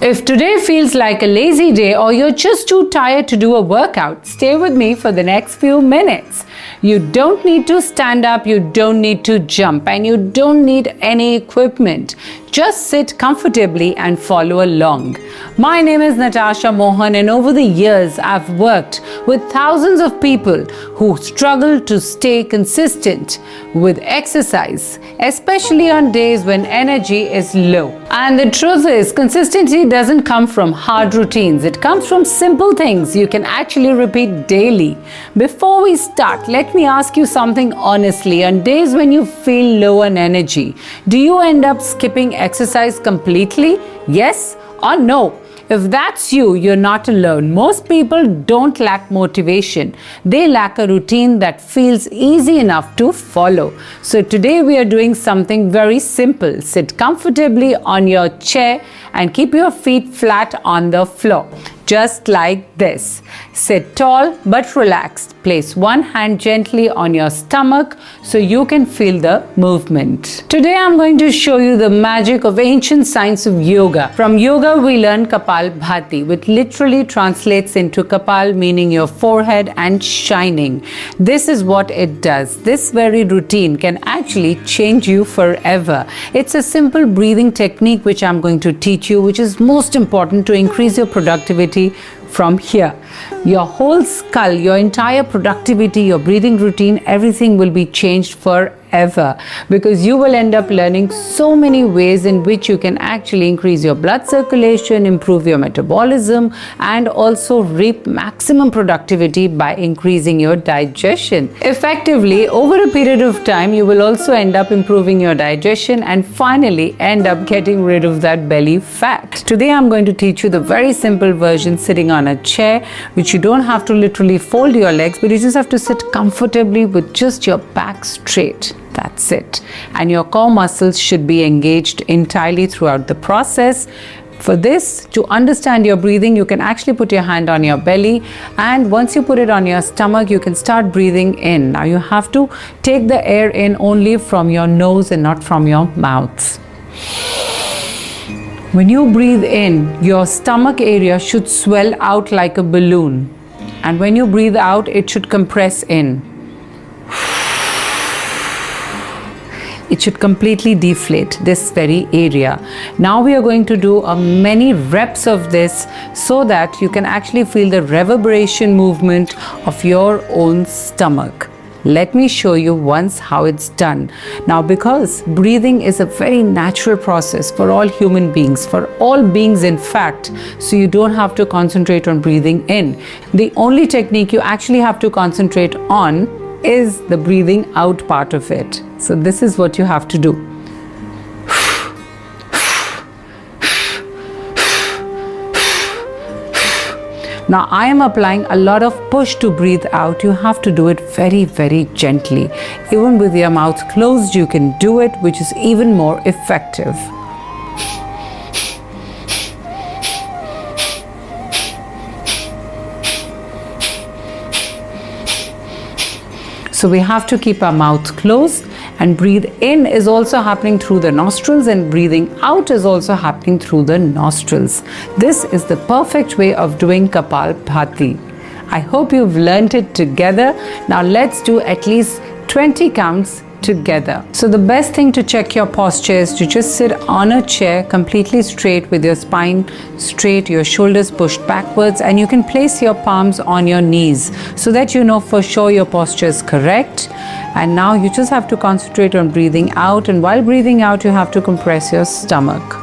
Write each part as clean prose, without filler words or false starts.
If today feels like a lazy day or you're just too tired to do a workout, stay with me for the next few minutes. You don't need to stand up, you don't need to jump, and you don't need any equipment. Just sit comfortably and follow along. My name is Natasha Mohan, and over the years I've worked with thousands of people who struggle to stay consistent with exercise, especially on days when energy is low. And the truth is, consistency doesn't come from hard routines. It comes from simple things you can actually repeat daily. Before we start, let me ask you something honestly. On days when you feel low on energy, do you end up skipping exercise completely? Yes or no? If that's you, you're not alone. Most people don't lack motivation. They lack a routine that feels easy enough to follow. So today we are doing something very simple. Sit comfortably on your chair and keep your feet flat on the floor. Just like this. Sit tall but relaxed. Place one hand gently on your stomach so you can feel the movement. Today I'm going to show you the magic of ancient science of yoga. From yoga we learn kapal bhatti, which literally translates into kapal, meaning your forehead and shining. This is what it does. This very routine can actually change you forever. It's a simple breathing technique which I'm going to teach you, which is most important to increase your productivity from here. Your whole skull, your entire productivity, your breathing routine, everything will be changed forever, because you will end up learning so many ways in which you can actually increase your blood circulation, improve your metabolism, and also reap maximum productivity by increasing your digestion. Effectively, over a period of time, you will also end up improving your digestion and finally end up getting rid of that belly fat. Today I'm going to teach you the very simple version sitting on a chair, which you don't have to literally fold your legs, but you just have to sit comfortably with just your back straight. That's it. And your core muscles should be engaged entirely throughout the process. For this, to understand your breathing, you can actually put your hand on your belly, and once you put it on your stomach, you can start breathing in. Now you have to take the air in only from your nose and not from your mouth. When you breathe in, your stomach area should swell out like a balloon, and when you breathe out, it should compress in. It should completely deflate this very area. Now we are going to do many reps of this so that you can actually feel the reverberation movement of your own stomach. Let me show you once how it's done. Now, because breathing is a very natural process for all human beings, for all beings in fact, so you don't have to concentrate on breathing in. The only technique you actually have to concentrate on is the breathing out part of it. So this is what you have to do. Now I am applying a lot of push to breathe out. You have to do it very, very gently. Even with your mouth closed, you can do it, which is even more effective. So we have to keep our mouth closed, and breathe in is also happening through the nostrils and breathing out is also happening through the nostrils. This is the perfect way of doing kapal bhatti. I hope you've learned it together. Now let's do at least 20 counts together. So the best thing to check your posture is to just sit on a chair completely straight with your spine straight, your shoulders pushed backwards, and you can place your palms on your knees so that you know for sure your posture is correct. And now you just have to concentrate on breathing out, and while breathing out you have to compress your stomach.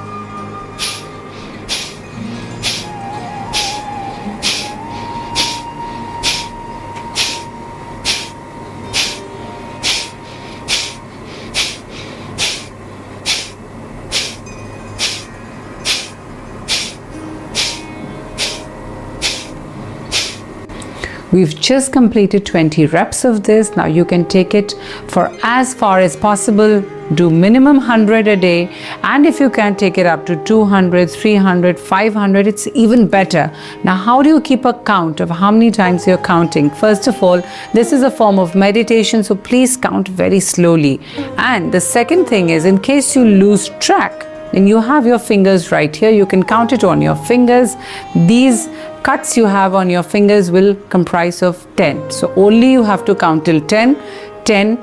We've just completed 20 reps of this. Now you can take it for as far as possible. Do minimum 100 a day, and if you can, take it up to 200, 300, 500, it's even better. Now how do you keep a count of how many times you're counting? First of all, this is a form of meditation, so please count very slowly. And the second thing is, in case you lose track, then you have your fingers right here. You can count it on your fingers. These cuts you have on your fingers will comprise of 10. So only you have to count till 10, 10,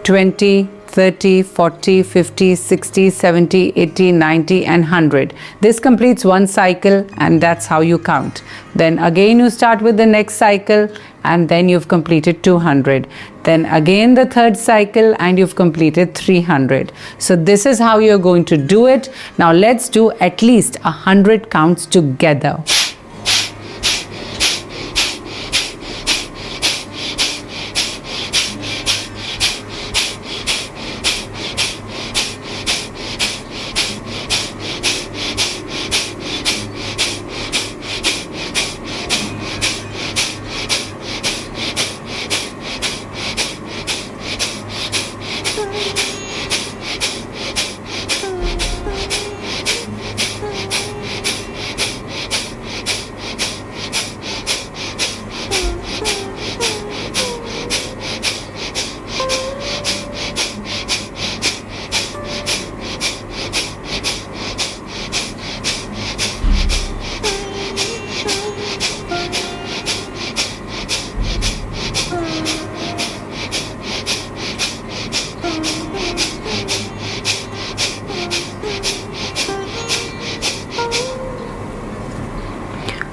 20, 30, 40, 50, 60, 70, 80, 90 and 100. This completes one cycle and that's how you count. Then again you start with the next cycle and then you've completed 200. Then again the third cycle and you've completed 300. So this is how you're going to do it. Now let's do at least 100 counts together.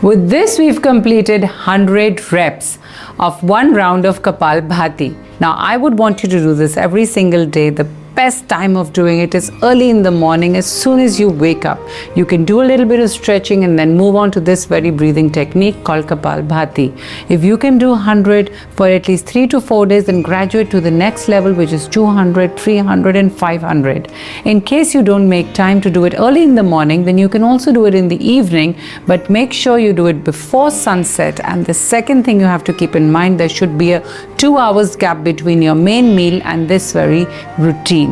With this, we've completed 100 reps of one round of kapal bhatti. Now, I would want you to do this every single day. The best time of doing it is early in the morning, as soon as you wake up. You can do a little bit of stretching and then move on to this very breathing technique called kapal bhatti. If you can do 100 for at least 3 to 4 days, then graduate to the next level, which is 200, 300 and 500. In case you don't make time to do it early in the morning, then you can also do it in the evening, but make sure you do it before sunset. And the second thing you have to keep in mind, there should be a 2 hours gap between your main meal and this very routine.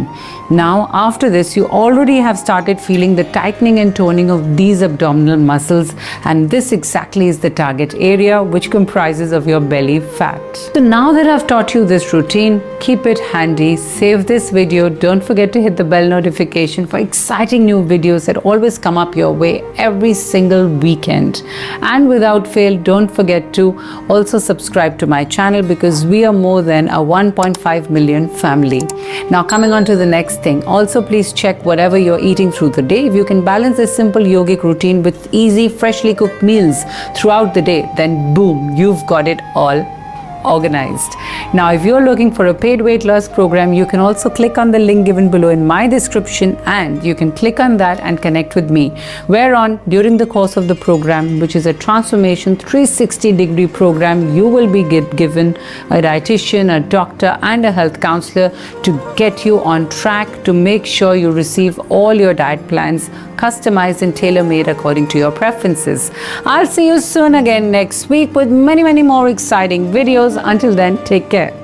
Now, after this, you already have started feeling the tightening and toning of these abdominal muscles, and this exactly is the target area, which comprises of your belly fat. So now that I've taught you this routine, keep it handy, save this video, don't forget to hit the bell notification for exciting new videos that always come up your way every single weekend. And without fail, don't forget to also subscribe to my channel, because we are more than a 1.5 million family. Now, coming on to the next thing. Also, please check whatever you're eating through the day. If you can balance this simple yogic routine with easy, freshly cooked meals throughout the day, then boom, you've got it all organized. Now, if you're looking for a paid weight loss program, you can also click on the link given below in my description, and you can click on that and connect with me, whereon during the course of the program, which is a transformation 360-degree program, you will be given a dietitian, a doctor and a health counselor to get you on track, to make sure you receive all your diet plans customized and tailor-made according to your preferences. I'll see you soon again next week with many more exciting videos. Until then, take care.